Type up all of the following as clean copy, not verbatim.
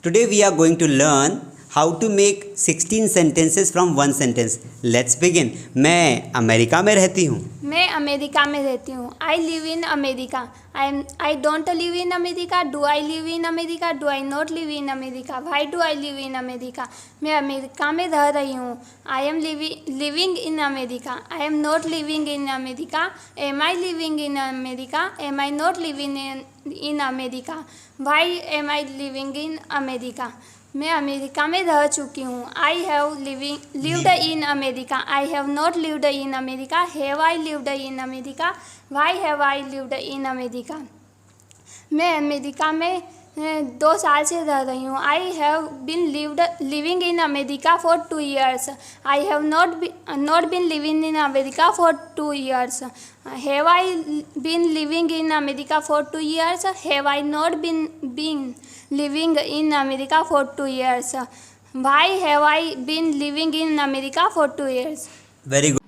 Today we are going to learn how to make 16 sentences from one sentence. Let's begin. मैं America में रहती हूँ. मैं America में रहती हूँ. I live in America. I don't live in America. Do I live in America. Do I not live in America. Why do I live in America. मैं America में रह रही हूँ. I am living in America. I am not living in America. Am I living in America. Am I not living in America. Why am I living in America. मैं America में रह चुकी हूँ. I have lived in America. I have not lived in America. Have I lived in America. Why have I lived in America. मैं America में 2 साल से रह रही हूँ. I have been living in America for 2 years. I have not been living in America for 2 years. Have I been living in America for 2 years. Have I not been living in America for 2 years. Why have I been living in America for 2 years? Very good.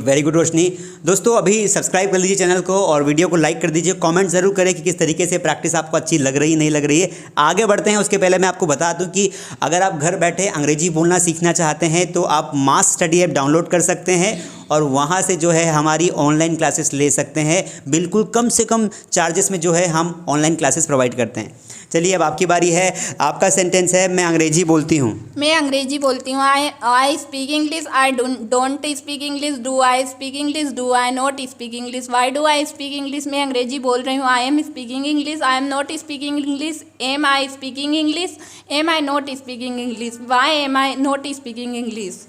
Very good Roshni. दोस्तों अभी subscribe कर लीजिए channel को और video को like कर दीजिए. Comment ज़रूर करें कि किस तरीके से प्रैक्टिस आपको अच्छी लग रही नहीं लग रही है. आगे बढ़ते हैं उसके पहले मैं आपको बता दूं कि अगर आप घर बैठे अंग्रेजी बोलना सीखना चाहते हैं तो आप मास स्टडी ऐप डाउनलोड कर सकते हैं और वहाँ से जो है हमारी ऑनलाइन क्लासेस ले सकते हैं. बिल्कुल कम से कम चार्जेस में जो है हम ऑनलाइन क्लासेस प्रोवाइड करते हैं. चलिए अब आपकी बारी है. आपका सेंटेंस है मैं अंग्रेजी बोलती हूँ. मैं अंग्रेजी बोलती हूँ. I speak English. I don't speak English. Do I speak English. Do I not speak English. Why do I speak English. मैं अंग्रेजी बोल रही हूँ. I am speaking English. I am not speaking English. Am I speaking English. Am I not speaking English. Why am I not speaking English.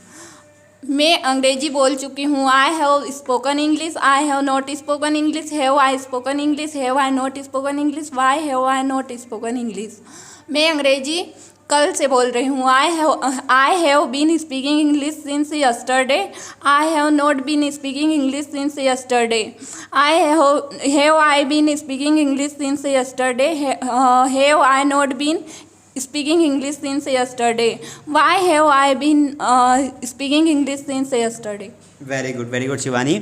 मैं अंग्रेजी बोल चुकी हूँ. I have spoken English. I have not spoken English. Have I spoken English. Have I not spoken English. Why have I not spoken English. मैं अंग्रेजी कल से बोल रही हूँ. I have been speaking English since yesterday. I have not been speaking English since yesterday. Have I been speaking English since yesterday. Have I not been speaking English since yesterday. Why have I been speaking English since yesterday? Very good Shivani.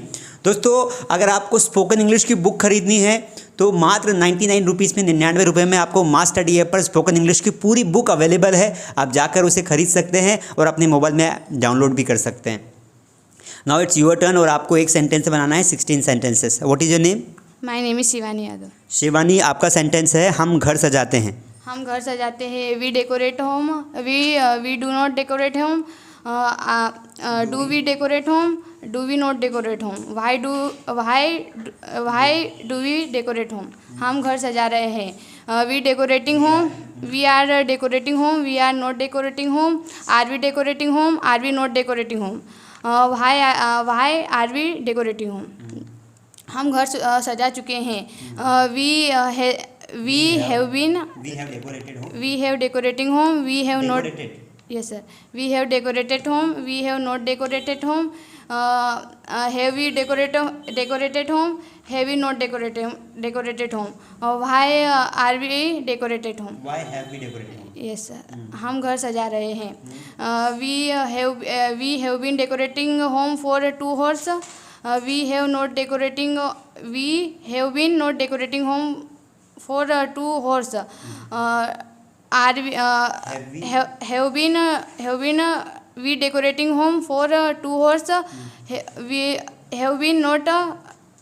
दोस्तों अगर आपको spoken English की book खरीदनी है तो मात्र 99 rupees में 99 रुपये में आपको मास स्टडी ऐप पर स्पोकन इंग्लिश की पूरी बुक अवेलेबल है. आप जाकर उसे खरीद सकते हैं और अपने मोबाइल में डाउनलोड भी कर सकते हैं. नाउ इट्स योर टर्न और आपको एक सेंटेंस बनाना है 16 sentences. What is your name? My name is Shivani Yadav. Shivani आपका सेंटेंस है हम घर सजाते हैं. हम घर सजाते हैं. We decorate home. We do not decorate home. Do we decorate home. Do we not decorate home. Why do we decorate home. हम घर सजा रहे हैं. We decorating home. We are decorating home. We are not decorating home. Are we decorating home. Are we not decorating home. Why are we decorating home. हम घर सजा चुके हैं. We have decorated home. We have decorating home. We have not. Yes sir. We have decorated home. We have not decorated home. Have we decorated home? Have we not decorated home? Why are we decorated home? Why have we decorated home? Yes sir. हम घर सजा रहे हैं. We have been decorating home for 2 hours. We have been not decorating home for 2 hours. Have been we decorating home for 2 hours. We have been not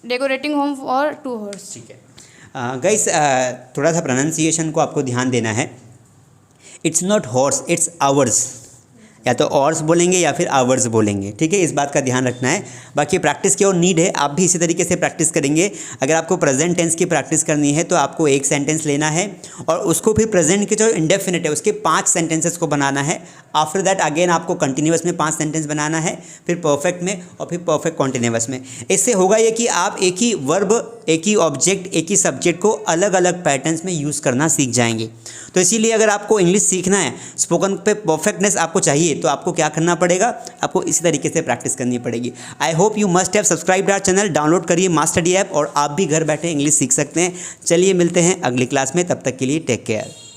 decorating home for 2 hours. ठीक है. Guys थोड़ा सा pronunciation को आपको ध्यान देना है. It's not horse, it's hours. या तो ऑर्स बोलेंगे या फिर आवर्स बोलेंगे. ठीक है, इस बात का ध्यान रखना है. बाकी प्रैक्टिस की और नीड है. आप भी इसी तरीके से प्रैक्टिस करेंगे. अगर आपको प्रेजेंट टेंस की प्रैक्टिस करनी है तो आपको एक सेंटेंस लेना है और उसको फिर प्रेजेंट के जो इंडेफिनिट है उसके 5 सेंटेंसेस को बनाना है. आफ्टर दैट अगेन आपको कंटिन्यूअस में 5 सेंटेंस बनाना है, फिर परफेक्ट में और फिर परफेक्ट कॉन्टिन्यूअस में. इससे होगा ये कि आप एक ही वर्ब, एक ही ऑब्जेक्ट, एक ही सब्जेक्ट को अलग अलग पैटर्न्स में यूज़ करना सीख जाएंगे. तो इसीलिए अगर आपको इंग्लिश सीखना है, स्पोकन पे परफेक्टनेस आपको चाहिए तो आपको क्या करना पड़ेगा? आपको इसी तरीके से प्रैक्टिस करनी पड़ेगी. I hope you must have subscribed our channel. Download करिए मास स्टडी ऐप और आप भी घर बैठे इंग्लिश सीख सकते हैं. चलिए मिलते हैं अगली क्लास में. तब तक के लिए टेक केयर.